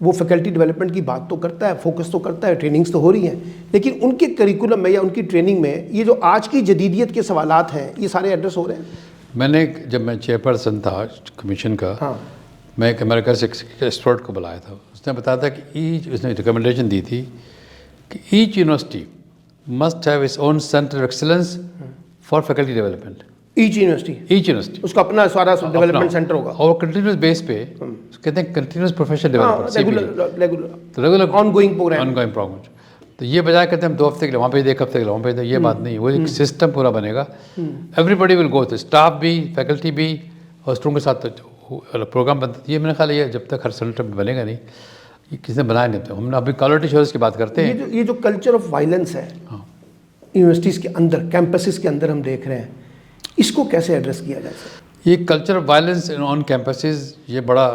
[SPEAKER 1] وہ فیکلٹی ڈیولپمنٹ کی بات تو کرتا ہے فوکس تو کرتا ہے ٹریننگز تو ہو رہی ہیں لیکن ان کے کریکولم میں یا ان کی ٹریننگ میں یہ جو آج کی جدیدیت کے سوالات ہیں یہ سارے ایڈریس ہو رہے ہیں.
[SPEAKER 2] میں نے جب میں چیئرپرسن تھا کمیشن کا میں ایک امریکہ سے ایک ایکسپرٹ کو بلایا تھا. اس نے بتایا تھا کہ اس نے ریکمنڈیشن دی تھی کہ each university must have its own centre of excellence for faculty development.
[SPEAKER 1] Each university اس کا اپنا سارا ڈیولپمنٹ سینٹر ہوگا اور
[SPEAKER 2] کنٹینیوس بیس پہ کہتے ہیں continuous profession development
[SPEAKER 1] regular ongoing
[SPEAKER 2] programme. تو یہ بجائے کہتے ہیں ہم 2 ہفتے کے لیے وہاں پہ 1 ہفتے کے لیے وہاں پہ یہ بات نہیں. وہ ایک سسٹم پورا بنے گا. ایوری بڈی ول گو تو اسٹاف بھی فیکلٹی بھی اور اسٹوڈنٹ کے ساتھ پروگرام بنتا. یہ میرا خیال ہے جب تک ہر سینٹر میں بنے گا نہیں یہ کسی نے بنایا نہیں. ہم نے ابھی کوالٹی ایشورنس کی بات کرتے ہیں.
[SPEAKER 1] یہ جو کلچر آف وائلنس ہے یونیورسٹیز کے اندر کیمپسز کے اندر ہم دیکھ رہے ہیں اس کو کیسے ایڈریس کیا جائے سر؟
[SPEAKER 2] یہ culture of violence on campuses یہ بڑا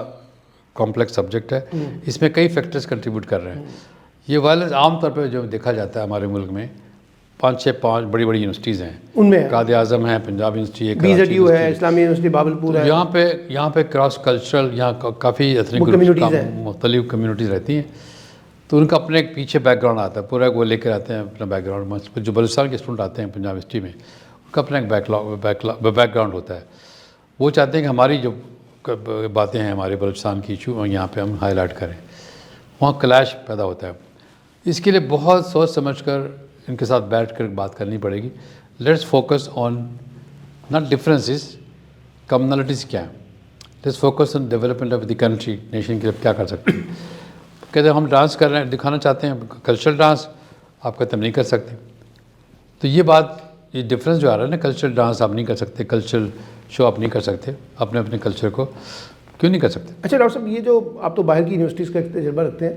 [SPEAKER 2] کمپلیکس سبجیکٹ ہے. اس میں کئی فیکٹرز کنٹریبیوٹ کر رہے ہیں. یہ وائلنس عام طور پہ جو دیکھا جاتا ہے ہمارے ملک میں 5 بڑی یونیورسٹیز ہیں. ان میں قائد اعظم ہے پنجاب یونیورسٹی
[SPEAKER 1] ہے اسلامی یونیورسٹی بابلپور ہے.
[SPEAKER 2] یہاں پہ کراس کلچرل یہاں کافی ایتھنک مختلف کمیونٹیز رہتی ہیں. تو ان کا اپنے ایک پیچھے بیک گراؤنڈ آتا ہے پورا وہ لے کے آتے ہیں اپنا بیک گراؤنڈ. جو بلوچستان کے اسٹوڈنٹ آتے ہیں پنجاب یونیورسٹی میں ان کا اپنا ایک بیک گراؤنڈ ہوتا ہے. وہ چاہتے ہیں کہ ہماری جو باتیں ہیں ہمارے بلوچستان کی ایشو یہاں پہ ہم ہائی لائٹ کریں. وہاں کلیش پیدا ہوتا ہے. اس کے لیے بہت سوچ سمجھ کر ان کے ساتھ بیٹھ کر بات کرنی پڑے گی. Let's focus on not differences commonalities کیا ہیں. Let's focus on development of the country nation کے لیے کیا کر سکتے ہیں. کہتے ہیں ہم ڈانس کر رہے ہیں دکھانا چاہتے ہیں کلچرل ڈانس آپ کہتے ہیں ہم نہیں کر سکتے. تو یہ بات یہ ڈفرینس جو آ رہا ہے نا کلچرل ڈانس آپ نہیں کر سکتے کلچرل شو آپ نہیں کر سکتے اپنے کلچر کو کیوں نہیں کر سکتے.
[SPEAKER 1] اچھا ڈاکٹر صاحب یہ جو آپ تو باہر کی یونیورسٹیز کا ایک تجربہ رکھتے ہیں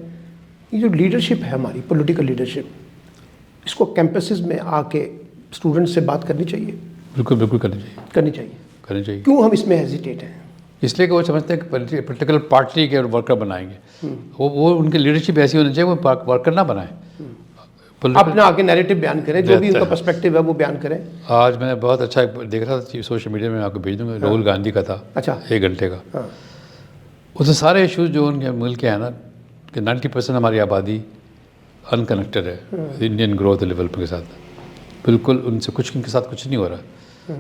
[SPEAKER 1] یہ جو لیڈرشپ ہے ہماری پولیٹیکل لیڈرشپ اس کو کیمپسز میں آ کے اسٹوڈنٹ سے بات کرنی چاہیے.
[SPEAKER 2] بالکل کرنی چاہیے.
[SPEAKER 1] کیوں ہم اس میں ہیزیٹیٹ ہیں؟
[SPEAKER 2] اس لیے کہ وہ سمجھتے ہیں کہ پولیٹیکل پارٹی کے ورکر بنائیں گے. وہ ان کی لیڈرشپ ایسی ہونی چاہیے وہ ورکر نہ بنائیں.
[SPEAKER 1] اپنا آ کے نیریٹو بیان کریں جو بھی ان کا پرسپیکٹیو ہے وہ بیان کریں.
[SPEAKER 2] آج میں نے بہت اچھا دیکھ رہا تھا سوشل میڈیا میں آپ کو بھیج دوں گا. راہل گاندھی کا تھا.
[SPEAKER 1] اچھا
[SPEAKER 2] 1 گھنٹے کا. اس میں سارے ایشوز جو ان کے ملک کے ہیں نا کہ 90% ہماری آبادی ان کنیکٹڈ ہے انڈین گروتھ ڈیولپمنٹ کے ساتھ. بالکل ان کے ساتھ کچھ نہیں ہو رہا.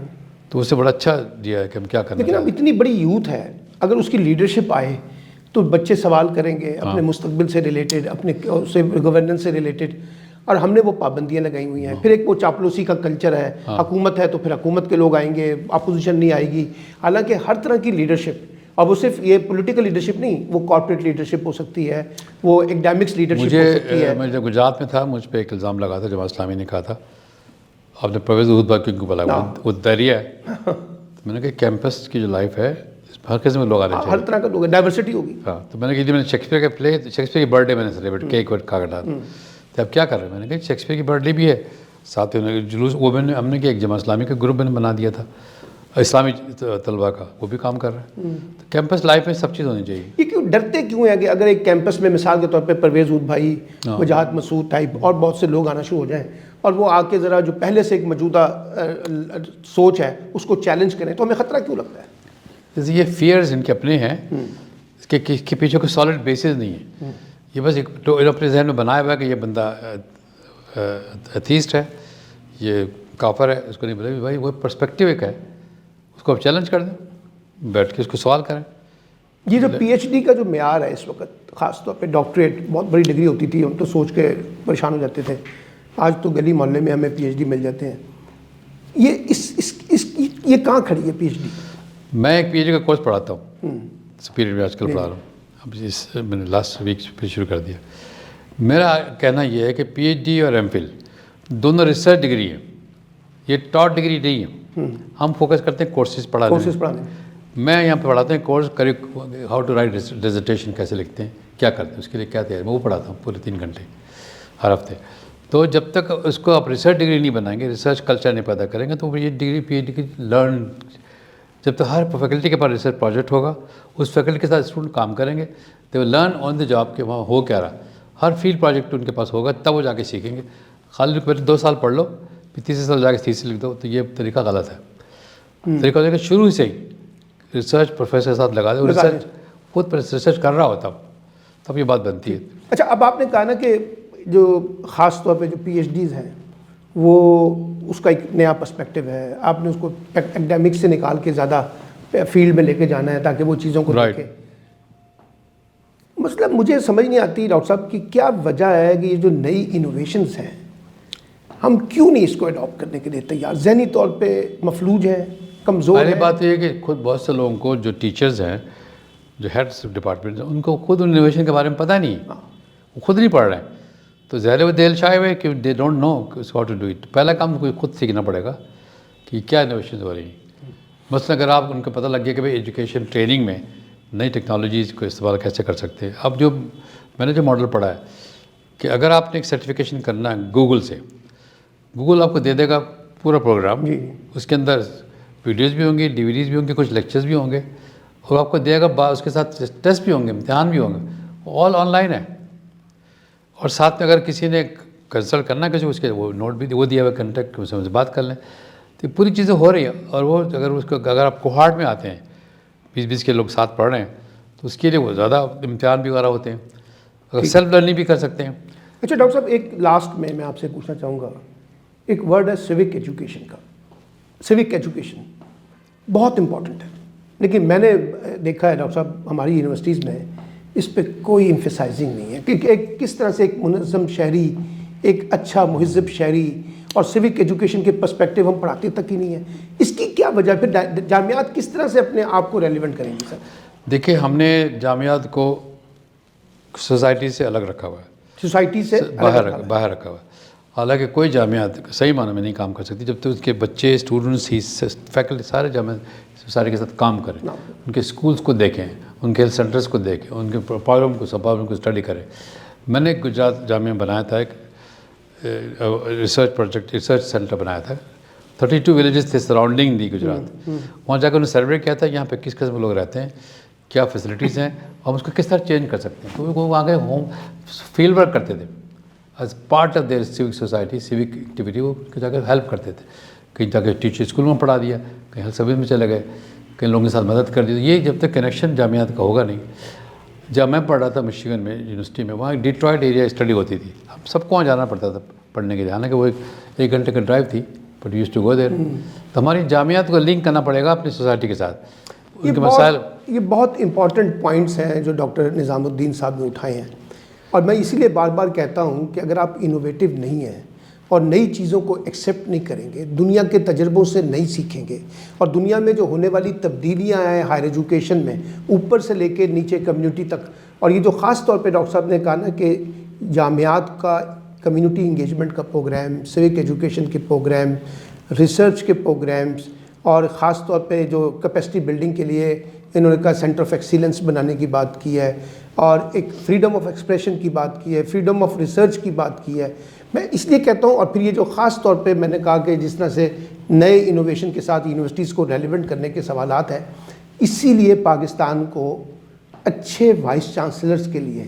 [SPEAKER 2] تو اس سے بڑا اچھا دیا ہے کہ ہم کیا کرنا.
[SPEAKER 1] لیکن اب اتنی بڑی یوتھ ہے اگر اس کی لیڈرشپ آئے تو بچے سوال کریں گے اپنے مستقبل سے ریلیٹڈ اپنے گورننس سے ریلیٹڈ اور ہم نے وہ پابندیاں لگائی ہوئی ہیں. پھر ایک وہ چاپلوسی کا کلچر ہے. حکومت ہے تو پھر حکومت کے لوگ آئیں گے اپوزیشن نہیں آئے گی. حالانکہ ہر طرح کی لیڈرشپ اور وہ صرف یہ پولیٹیکل لیڈرشپ نہیں وہ کارپوریٹ لیڈرشپ ہو سکتی ہے وہ ایکڈیمکس لیڈرشپ ہو سکتی ہے.
[SPEAKER 2] میں جب گجرات میں تھا مجھ پہ ایک الزام لگا تھا جماعت اسلامی نے کہا تھا آپ نے پرویز احد بھائی کیوں بولا وہ دریا ہے. میں نے کہا کیمپس کی جو لائف ہے ہر قسم کے لوگ آنے چاہیے
[SPEAKER 1] ہر طرح کا لوگ ڈائیورسٹی ہوگی.
[SPEAKER 2] ہاں تو میں نے کہا میں نے شیکسپیئر کا پلے شیکسپیئر کی برتھ ڈے میں نے سیلیبریٹ کیک ویک کھا کر ڈالا. تو اب کیا کر رہے ہیں میں نے کہا شیکسپیئر کی برتھ ڈے بھی ہے ساتھ ہی جلوس وہ ہم نے کیا ایک جماعت اسلامی کا گروپ میں نے بنا دیا تھا اسلامی طلباء کا وہ بھی کام کر رہے ہیں. تو کیمپس لائف میں سب چیز ہونی چاہیے.
[SPEAKER 1] یہ کیوں ڈرتے کیوں ہیں کہ اگر ایک کیمپس میں مثال کے طور پہ پرویز احد بھائی وجاہت مسعود ٹائپ اور بہت سے لوگ آنا شروع ہو جائیں اور وہ آ کے ذرا جو پہلے سے ایک موجودہ سوچ ہے اس کو چیلنج کریں تو ہمیں خطرہ کیوں لگتا ہے؟
[SPEAKER 2] جیسے یہ فیئرز ان کے اپنے ہیں اس کے پیچھے کوئی سالڈ بیسز نہیں ہے. یہ بس ایک اپنے ذہن میں بنایا ہوا ہے کہ یہ بندہ ایتھیسٹ ہے یہ کافر ہے اس کو نہیں بولے بھائی وہ پرسپیکٹیو ایک ہے اس کو آپ چیلنج کر دیں بیٹھ کے اس کو سوال کریں.
[SPEAKER 1] یہ جو پی ایچ ڈی کا جو معیار ہے اس وقت خاص طور پہ ڈاکٹریٹ بہت بڑی ڈگری ہوتی تھی ہم تو سوچ کے پریشان ہو جاتے تھے. آج تو گلی محلے میں ہمیں پی ایچ ڈی مل جاتے ہیں. یہ کہاں کھڑی ہے پی ایچ ڈی؟
[SPEAKER 2] میں ایک پی ایچ ڈی کا کورس پڑھاتا ہوں سپیریئر میں آج کل پڑھا رہا ہوں. اب میں نے لاسٹ ویک پھر شروع کر دیا. میرا کہنا یہ ہے کہ پی ایچ ڈی اور ایم فل دونوں ریسرچ ڈگری ہیں یہ ٹاٹ ڈگری نہیں ہے. ہم فوکس کرتے ہیں کورسز پڑھانے. میں یہاں پہ پڑھاتا ہوں کورس ہاؤ ٹو رائٹ ڈیزرٹیشن کیسے لکھتے ہیں، کیا کرتے ہیں، اس کے لیے کیا تیاری، میں وہ پڑھاتا ہوں پورے 3 گھنٹے ہر ہفتے. تو جب تک اس کو آپ ریسرچ ڈگری نہیں بنائیں گے، ریسرچ کلچر نہیں پیدا کریں گے، تو یہ ڈگری پی ایچ ڈی کی لرن، جب تک ہر فیکلٹی کے پاس ریسرچ پروجیکٹ ہوگا، اس فیکلٹی کے ساتھ اسٹوڈنٹ کام کریں گے، دے will learn on the job کہ وہاں ہو کیا رہا. ہر فیلڈ پروجیکٹ ان کے پاس ہوگا، تب وہ جا کے سیکھیں گے. خالی پہلے 2 سال پڑھ لو، پھر تیسرے سال جا کے تھیسس لکھ دو، تو یہ طریقہ غلط ہے. طریقہ ہوتا ہے کہ شروع سے ہی ریسرچ پروفیسر کے ساتھ لگا دیں، ریسرچ خود ریسرچ کر رہا ہو تب یہ بات بنتی ہے.
[SPEAKER 1] اچھا، اب آپ نے کہا نا کہ جو خاص طور پہ جو پی ایچ ڈیز ہیں وہ اس کا ایک نیا پرسپیکٹیو ہے، آپ نے اس کو ایکڈیمک سے نکال کے زیادہ فیلڈ میں لے کے جانا ہے تاکہ وہ چیزوں کو دیکھیں. مطلب مجھے سمجھ نہیں آتی ڈاکٹر صاحب کہ کیا وجہ ہے کہ یہ جو نئی انوویشنز ہیں ہم کیوں نہیں اس کو اڈاپٹ کرنے کے لیے تیار؟ ذہنی طور پہ مفلوج ہیں، کمزور ہیں.
[SPEAKER 2] پہلی بات یہ ہے کہ خود بہت سے لوگوں کو جو ٹیچرز ہیں، جو ہیڈس ڈپارٹمنٹ ہیں، ان کو خود انوویشن کے بارے میں پتہ نہیں، وہ خود نہیں پڑھ رہے ہیں. تو ظاہر وہ دل شائے ہوئے کہ they don't know how to do it. پہلا کام کوئی خود سیکھنا پڑے گا کہ کیا انوویشن ہو رہی ہیں. مثلاً اگر آپ ان کو پتہ لگ گیا کہ بھائی ایجوکیشن ٹریننگ میں نئی ٹیکنالوجیز کو استعمال کیسے کر سکتے ہیں. اب جو میں نے جو ماڈل پڑھا ہے کہ اگر آپ نے ایک سرٹیفکیشن کرنا ہے گوگل سے، گوگل آپ کو دے دے گا پورا پروگرام، اس کے اندر ویڈیوز بھی ہوں گی، ڈی وی ڈیز بھی ہوں گے، کچھ لیکچرز بھی ہوں گے، اور آپ کو دے گا اس کے ساتھ ٹیسٹ بھی ہوں گے، امتحان بھی ہوں گے، آل آن لائن ہے. اور ساتھ میں اگر کسی نے کنسلٹ کرنا کسی اس کے وہ نوٹ بھی وہ دیا ہوا کنٹیکٹ، اس سے بات کر لیں. تو پوری چیزیں ہو رہی ہیں. اور وہ اگر آپ کوہارٹ میں آتے ہیں، 20 کے لوگ ساتھ پڑھ رہے ہیں، تو اس کے لیے وہ زیادہ امتحان بھی وغیرہ ہوتے ہیں. اگر سیلف لرننگ بھی کر سکتے ہیں.
[SPEAKER 1] اچھا ڈاکٹر صاحب، ایک لاسٹ میں آپ سے پوچھنا چاہوں گا، ایک ورڈ ہے سیوک ایجوکیشن کا. سیوک ایجوکیشن بہت امپورٹنٹ ہے، لیکن میں نے دیکھا ہے ڈاکٹر صاحب ہماری یونیورسٹیز میں اس پہ کوئی ایمفیسائزنگ نہیں ہے کہ ایک کس طرح سے ایک منظم شہری، ایک اچھا مہذب شہری اور سیوک ایجوکیشن کے پرسپیکٹیو ہم پڑھاتے تک ہی نہیں ہے. اس کی کیا وجہ؟ پھر جامعات کس طرح سے اپنے آپ کو ریلیونٹ کریں گے سر؟
[SPEAKER 2] دیکھیں، ہم نے جامعات کو سوسائٹی سے الگ رکھا ہوا ہے،
[SPEAKER 1] سوسائٹی سے
[SPEAKER 2] باہر رکھا ہوا ہے. حالانکہ کوئی جامعات صحیح معنی میں نہیں کام کر سکتی جب تک اس کے بچے، اسٹوڈنٹس ہی، فیکلٹی سارے جامعات سوسائٹی کے ساتھ کام کریں، ان کے اسکولس کو دیکھیں، ان کے ہیلتھ سینٹرز کو دیکھیں، ان کے پرابلم کو اسٹڈی کریں. میں نے گجرات جامعہ بنایا تھا، ایک ریسرچ پروجیکٹ، ریسرچ سینٹر بنایا تھا. 32 ولیجز تھے سراؤنڈنگ دی گجرات. وہاں جا کے انہوں نے سروے کیا تھا یہاں پہ کس قسم کے لوگ رہتے ہیں، کیا فیسلٹیز ہیں، اور اس کو کس طرح چینج کر سکتے ہیں. تو وہ وہاں کے ہوم فیلڈ ورک کرتے تھے as part of their civic society, civic activity. وہ جا کے ہیلپ کرتے تھے. کہیں جا کے ٹیچر اسکول میں پڑھا دیا، کہیں ہیلتھ سروس میں چلے گئے، کئی لوگوں کے ساتھ مدد کر دی. یہ جب تک کنیکشن جامعات کا ہوگا نہیں. جب میں پڑھ رہا تھا مشیگن میں یونیورسٹی میں، وہاں ڈیٹرائٹ ایریا اسٹڈی ہوتی تھی. ہم سب کو وہاں جانا پڑتا تھا پڑھنے کے لیے، حالانکہ وہ 1 گھنٹے کا ڈرائیو تھی، بٹ یوز ٹو گو دیر. تو ہماری جامعات کو لنک کرنا پڑے گا اپنی سوسائٹی کے ساتھ. ان کے مسائل،
[SPEAKER 1] یہ بہت امپورٹنٹ پوائنٹس ہیں جو ڈاکٹر نظام الدین صاحب نے اٹھائے ہیں. اور میں اسی لیے بار بار کہتا ہوں کہ اگر آپ انوویٹو نہیں ہیں اور نئی چیزوں کو ایکسیپٹ نہیں کریں گے، دنیا کے تجربوں سے نہیں سیکھیں گے، اور دنیا میں جو ہونے والی تبدیلیاں ہیں ہائر ایجوکیشن میں، اوپر سے لے کے نیچے کمیونٹی تک، اور یہ جو خاص طور پہ ڈاکٹر صاحب نے کہا نا کہ جامعات کا کمیونٹی انگیجمنٹ کا پروگرام، سیوک ایجوکیشن کے پروگرام، ریسرچ کے پروگرامز، اور خاص طور پہ جو کیپیسٹی بلڈنگ کے لیے انہوں نے کہا سینٹر آف ایکسیلنس بنانے کی بات کی ہے، اور ایک فریڈم آف ایکسپریشن کی بات کی ہے، فریڈم آف ریسرچ کی بات کی ہے. میں اس لیے کہتا ہوں، اور پھر یہ جو خاص طور پہ میں نے کہا کہ جس طرح سے نئے انوویشن کے ساتھ یونیورسٹیز کو ریلیونٹ کرنے کے سوالات ہیں، اسی لیے پاکستان کو اچھے وائس چانسلرز کے لیے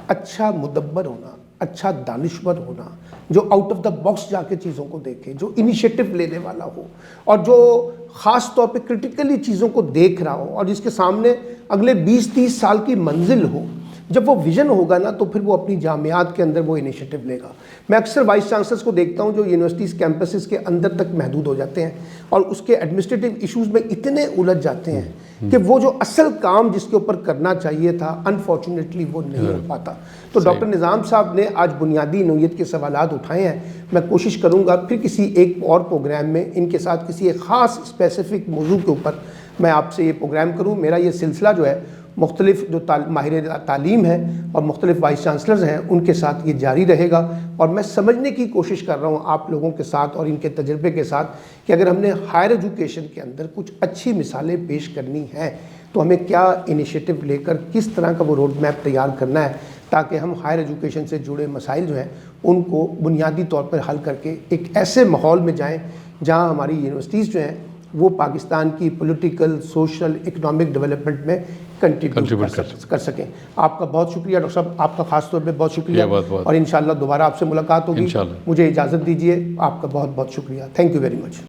[SPEAKER 1] اچھا مدبر ہونا، اچھا دانشور ہونا، جو آؤٹ آف دا باکس جا کے چیزوں کو دیکھے، جو انیشیٹو لینے والا ہو، اور جو خاص طور پہ کرٹیکلی چیزوں کو دیکھ رہا ہو، اور جس کے سامنے اگلے 20-30 سال کی منزل ہو. جب وہ ویژن ہوگا نا تو پھر وہ اپنی جامعات کے اندر وہ انیشیٹو لے گا. میں اکثر وائس چانسلرز کو دیکھتا ہوں جو یونیورسٹیز کیمپسز کے اندر تک محدود ہو جاتے ہیں اور اس کے ایڈمنسٹریٹو ایشوز میں اتنے الجھ جاتے ہیں کہ وہ جو اصل کام جس کے اوپر کرنا چاہیے تھا انفارچونیٹلی وہ نہیں ہو پاتا. تو ڈاکٹر نظام صاحب نے آج بنیادی نوعیت کے سوالات اٹھائے ہیں. میں کوشش کروں گا پھر کسی ایک اور پروگرام میں ان کے ساتھ کسی ایک خاص اسپیسیفک موضوع کے اوپر میں آپ سے یہ پروگرام کروں. میرا یہ سلسلہ جو ہے مختلف جو ماہرین تعلیم ہیں اور مختلف وائس چانسلرز ہیں ان کے ساتھ یہ جاری رہے گا، اور میں سمجھنے کی کوشش کر رہا ہوں آپ لوگوں کے ساتھ اور ان کے تجربے کے ساتھ کہ اگر ہم نے ہائر ایجوکیشن کے اندر کچھ اچھی مثالیں پیش کرنی ہیں تو ہمیں کیا انیشیٹو لے کر کس طرح کا وہ روڈ میپ تیار کرنا ہے تاکہ ہم ہائر ایجوکیشن سے جڑے مسائل جو ہیں ان کو بنیادی طور پر حل کر کے ایک ایسے ماحول میں جائیں جہاں ہماری یونیورسٹیز جو ہیں وہ پاکستان کی پولیٹیکل، سوشل، اکنامک ڈیولپمنٹ میں کنٹریبیوٹ کر سکیں۔ آپ کا بہت شکریہ ڈاکٹر صاحب، آپ کا خاص طور پہ بہت شکریہ، اور انشاءاللہ دوبارہ آپ سے ملاقات ہوگی۔ مجھے اجازت دیجیے، آپ کا بہت بہت شکریہ، تھینک یو ویری مچ۔